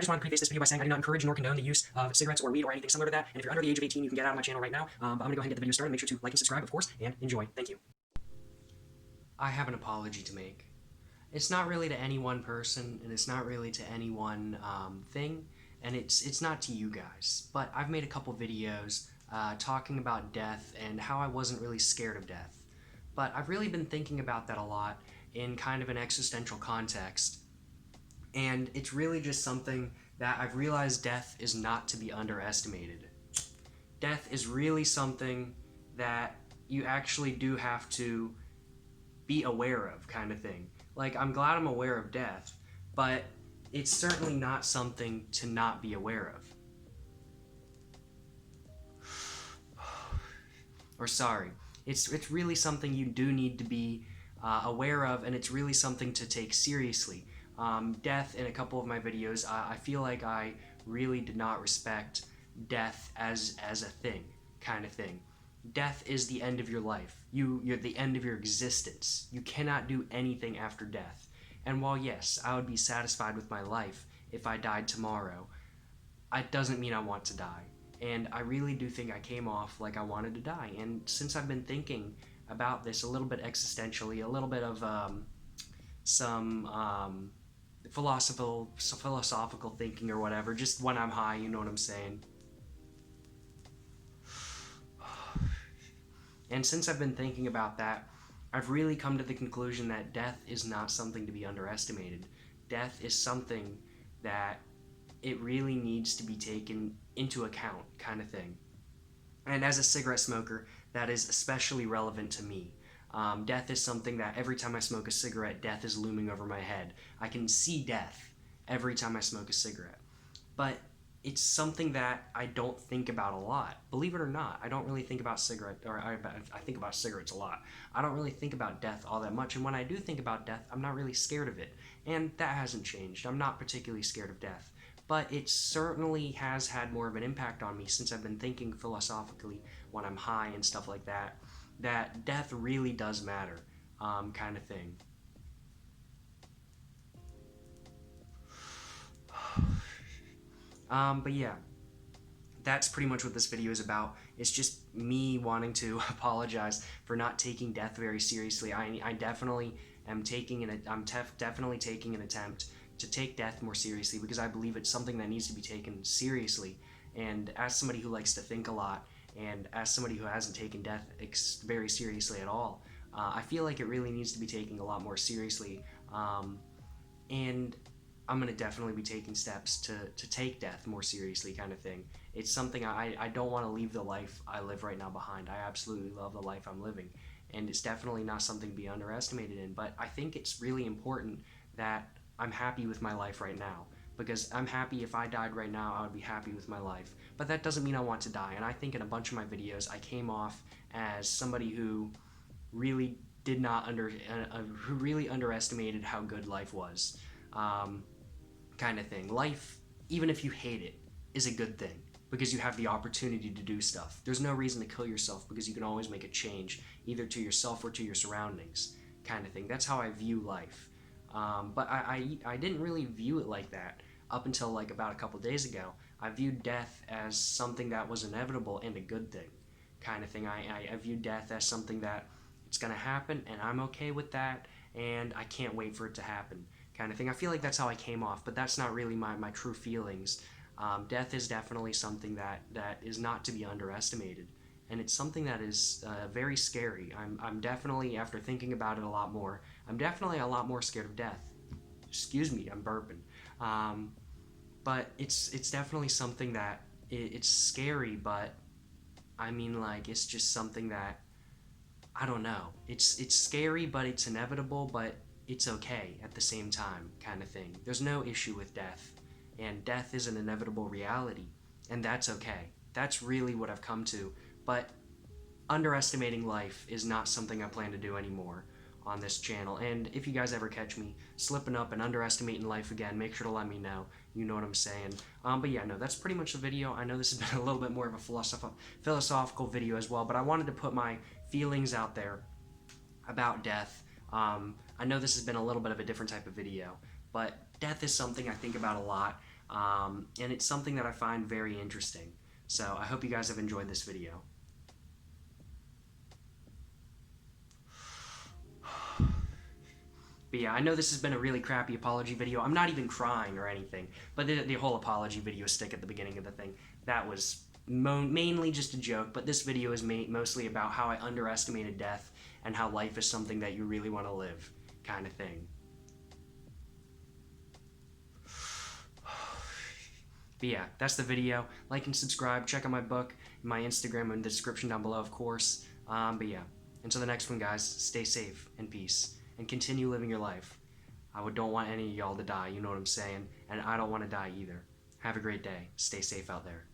I just wanted to preface this video by saying I do not encourage nor condone the use of cigarettes or weed or anything similar to that. And if you're under the age of 18, you can get out of my channel right now. But I'm going to go ahead and get the video started. Make sure to like and subscribe, of course, and enjoy. Thank you. I have an apology to make. It's not really to any one person, and it's not really to any one thing, and it's not to you guys. But I've made a couple videos talking about death and how I wasn't really scared of death. But I've really been thinking about that a lot in kind of an existential context. And it's really just something that I've realized death is not to be underestimated. Death is really something that you actually do have to be aware of, kind of thing. Like, I'm glad I'm aware of death, but it's certainly not something to not be aware of. Or sorry, it's really something you do need to be aware of, and it's really something to take seriously. Death, in a couple of my videos, I feel like I really did not respect death as a thing, kind of thing. Death is the end of your life. You're the end of your existence. You cannot do anything after death. And while yes, I would be satisfied with my life if I died tomorrow, it doesn't mean I want to die. And I really do think I came off like I wanted to die. And since I've been thinking about this a little bit existentially, a little bit of some philosophical thinking or whatever, just when I'm high, you know what I'm saying. And since I've been thinking about that, I've really come to the conclusion that death is not something to be underestimated. Death is something that it really needs to be taken into account, kind of thing. And as a cigarette smoker, that is especially relevant to me. Death is something that every time I smoke a cigarette, death is looming over my head. I can see death every time I smoke a cigarette. But it's something that I don't think about a lot. Believe it or not, I don't really think about I think about cigarettes a lot. I don't really think about death all that much, and when I do think about death, I'm not really scared of it. And that hasn't changed. I'm not particularly scared of death. But it certainly has had more of an impact on me since I've been thinking philosophically when I'm high and stuff like that, that death really does matter, kind of thing. But yeah, that's pretty much what this video is about. It's just me wanting to apologize for not taking death very seriously. I definitely am definitely taking an attempt to take death more seriously because I believe it's something that needs to be taken seriously. And as somebody who likes to think a lot, and as somebody who hasn't taken death very seriously at all, I feel like it really needs to be taken a lot more seriously. And I'm going to definitely be taking steps to take death more seriously, kind of thing. It's something I don't want to leave the life I live right now behind. I absolutely love the life I'm living, and it's definitely not something to be underestimated in, but I think it's really important that I'm happy with my life right now, because I'm happy if I died right now, I would be happy with my life. But that doesn't mean I want to die, and I think in a bunch of my videos I came off as somebody who really who really underestimated how good life was. Kind of thing. Life, even if you hate it, is a good thing because you have the opportunity to do stuff. There's no reason to kill yourself because you can always make a change, either to yourself or to your surroundings, kind of thing. That's how I view life. But I didn't really view it like that up until like about a couple days ago. I viewed death as something that was inevitable and a good thing, kind of thing. I viewed death as something that it's going to happen and I'm okay with that and I can't wait for it to happen, kind of thing. I feel like that's how I came off, but that's not really my true feelings. Death is definitely something that is not to be underestimated, and it's something that is very scary. I'm definitely, after thinking about it a lot more, I'm definitely a lot more scared of death. Excuse me, I'm burping. But it's definitely something that it's scary, but I mean, like, it's just something that, I don't know. It's scary, but it's inevitable, but it's okay at the same time, kind of thing. There's no issue with death, and death is an inevitable reality, and that's okay. That's really what I've come to, but underestimating life is not something I plan to do anymore on this channel. And if you guys ever catch me slipping up and underestimating life again, make sure to let me know. You know what I'm saying. But yeah, no, that's pretty much the video. I know this has been a little bit more of a philosophical video as well, but I wanted to put my feelings out there about death. I know this has been a little bit of a different type of video, but death is something I think about a lot. And it's something that I find very interesting. So I hope you guys have enjoyed this video. But yeah, I know this has been a really crappy apology video. I'm not even crying or anything, but the whole apology video stick at the beginning of the thing, that was mainly just a joke, but this video is mostly about how I underestimated death and how life is something that you really want to live, kind of thing. But yeah, that's the video. Like and subscribe. Check out my book, my Instagram in the description down below, of course. But yeah, until the next one, guys, stay safe and peace. And continue living your life. I don't want any of y'all to die, you know what I'm saying? And I don't want to die either. Have a great day. Stay safe out there.